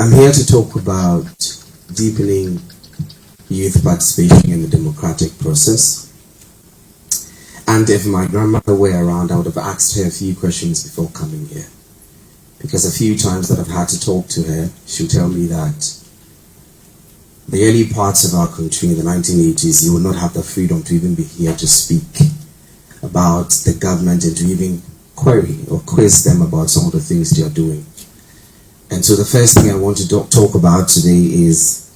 I'm here to talk about deepening youth participation in the democratic process. And if my grandmother were around, I would have asked her a few questions before coming here. Because a few times that I've had to talk to her, she'll tell me that the early parts of our country in the 1980s, you would not have the freedom to even be here to speak about the government and to even query or quiz them about some of the things they are doing. And so the first thing I want to talk about today is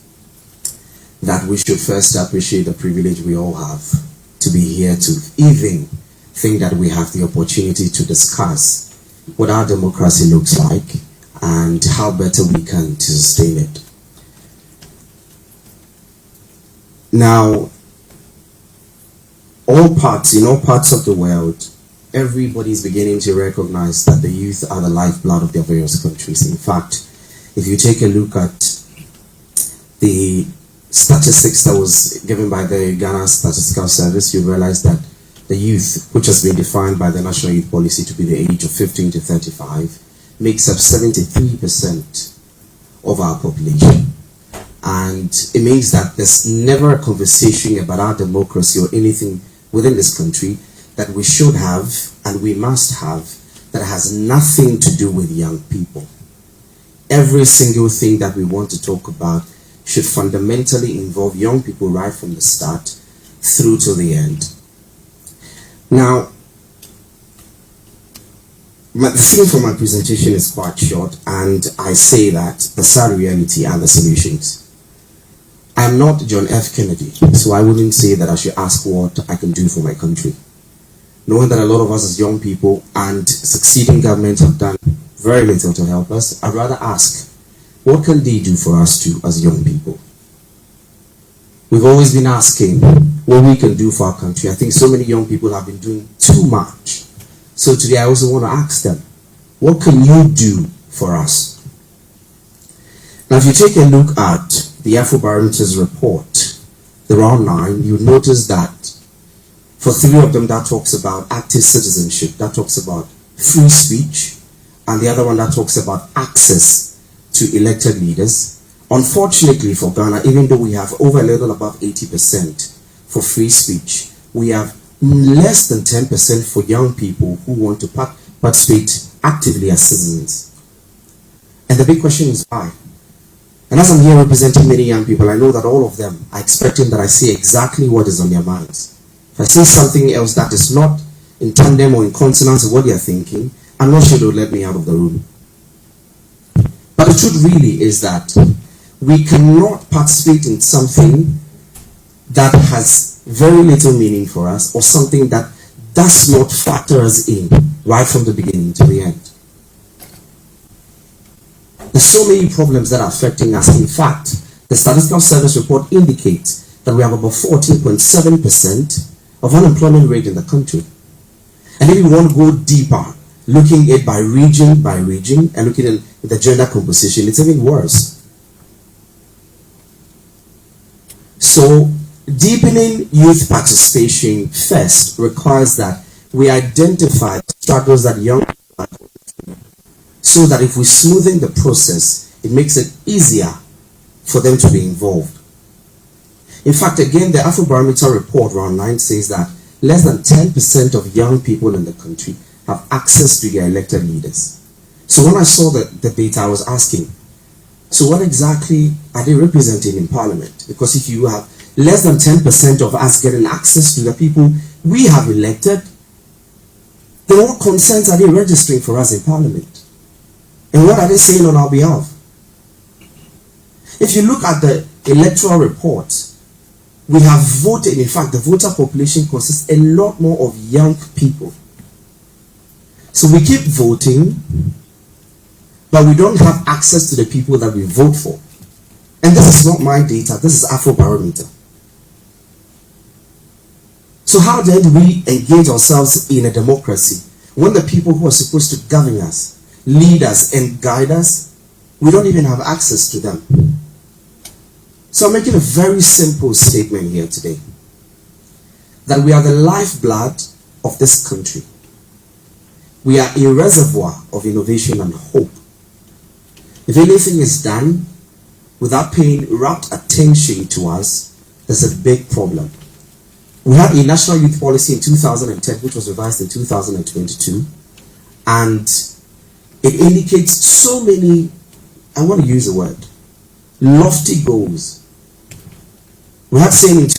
that we should first appreciate the privilege we all have to be here to even think that we have the opportunity to discuss what our democracy looks like and how better we can to sustain it. Now, in all parts of the world, everybody is beginning to recognize that the youth are the lifeblood of their various countries. In fact, if you take a look at the statistics that was given by the Ghana Statistical Service, you realize that the youth, which has been defined by the National Youth Policy to be the age of 15 to 35, makes up 73% of our population. And it means that there's never a conversation about our democracy or anything within this country that we should have and we must have that has nothing to do with young people. Every single thing that we want to talk about should fundamentally involve young people right from the start through to the end. Now, the theme for my presentation is quite short, and I say that the sad reality and the solutions. I'm not John F. Kennedy, so I wouldn't say that I should ask what I can do for my country. Knowing that a lot of us as young people and succeeding governments have done very little to help us, I'd rather ask, what can they do for us too as young people? We've always been asking what we can do for our country. I think so many young people have been doing too much. So today I also want to ask them, what can you do for us? Now if you take a look at the Afrobarometer's report, the round 9, you'll notice that for 3 of them that talks about active citizenship, that talks about free speech, and the other one that talks about access to elected leaders. Unfortunately for Ghana, even though we have over a little above 80% for free speech, we have less than 10% for young people who want to participate actively as citizens. And the big question is why? And as I'm here representing many young people, I know that all of them are expecting that I say exactly what is on their minds. If I say something else that is not in tandem or in consonance with what they are thinking, I'm not sure they'll let me out of the room. But the truth really is that we cannot participate in something that has very little meaning for us or something that does not factor us in right from the beginning to the end. There's so many problems that are affecting us. In fact, the Statistical Service report indicates that we have about 14.7% of unemployment rate in the country. And if you want to go deeper, looking at by region, and looking at the gender composition, it's even worse. So, deepening youth participation first requires that we identify the struggles that young people are going through, so that if we smoothen the process, it makes it easier for them to be involved. In fact, again, the Afrobarometer report round 9 says that less than 10% of young people in the country have access to their elected leaders. So when I saw the data, I was asking, so what exactly are they representing in Parliament? Because if you have less than 10% of us getting access to the people we have elected, then what concerns are they registering for us in Parliament? And what are they saying on our behalf? If you look at the electoral report, we have voted, in fact, the voter population consists a lot more of young people. So we keep voting, but we don't have access to the people that we vote for. And this is not my data, this is Afrobarometer. So how then do we engage ourselves in a democracy when the people who are supposed to govern us, lead us, and guide us, we don't even have access to them? So I'm making a very simple statement here today, that we are the lifeblood of this country. We are a reservoir of innovation and hope. If anything is done without paying rapt attention to us, there's a big problem. We had a national youth policy in 2010, which was revised in 2022, and it indicates so many, I want to use the word, lofty goals. We had saying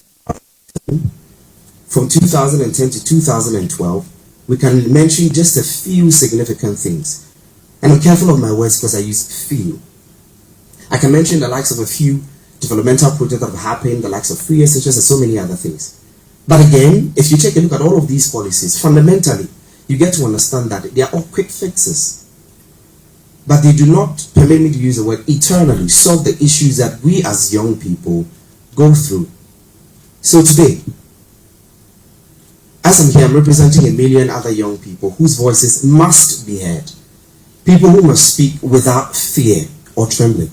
from 2010 to 2012, we can mention just a few significant things. And I'm careful of my words because I use few. I can mention the likes of a few developmental projects that have happened, the likes of free essentials and so many other things. But again, if you take a look at all of these policies, fundamentally, you get to understand that they are all quick fixes. But they do not, permit me to use the word, eternally solve the issues that we as young people go through. So today, as I'm here, I'm representing a million other young people whose voices must be heard. People who must speak without fear or trembling.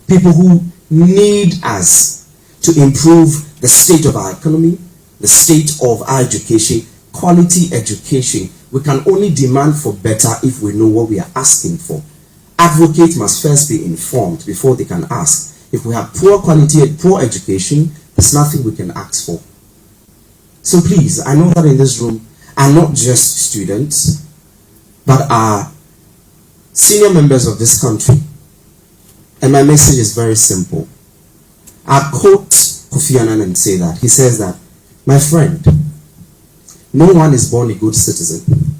People who need us to improve the state of our economy, the state of our education, quality education. We can only demand for better if we know what we are asking for. Advocates must first be informed before they can ask. If we have poor quality and poor education, there's nothing we can ask for. So please, I know that in this room are not just students, but are senior members of this country. And my message is very simple. I quote Kofi Annan and say that. He says that, my friend, no one is born a good citizen.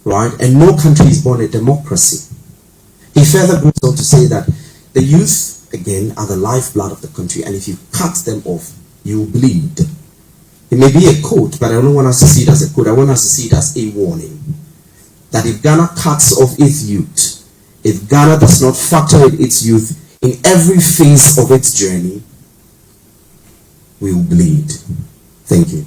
Right? And no country is born a democracy. He further goes on to say that the youth, again, are the lifeblood of the country, and if you cut them off, you bleed. It may be a quote, but I don't want us to see it as a quote. I want us to see it as a warning. That if Ghana cuts off its youth, if Ghana does not factor in its youth in every phase of its journey, we will bleed. Thank you.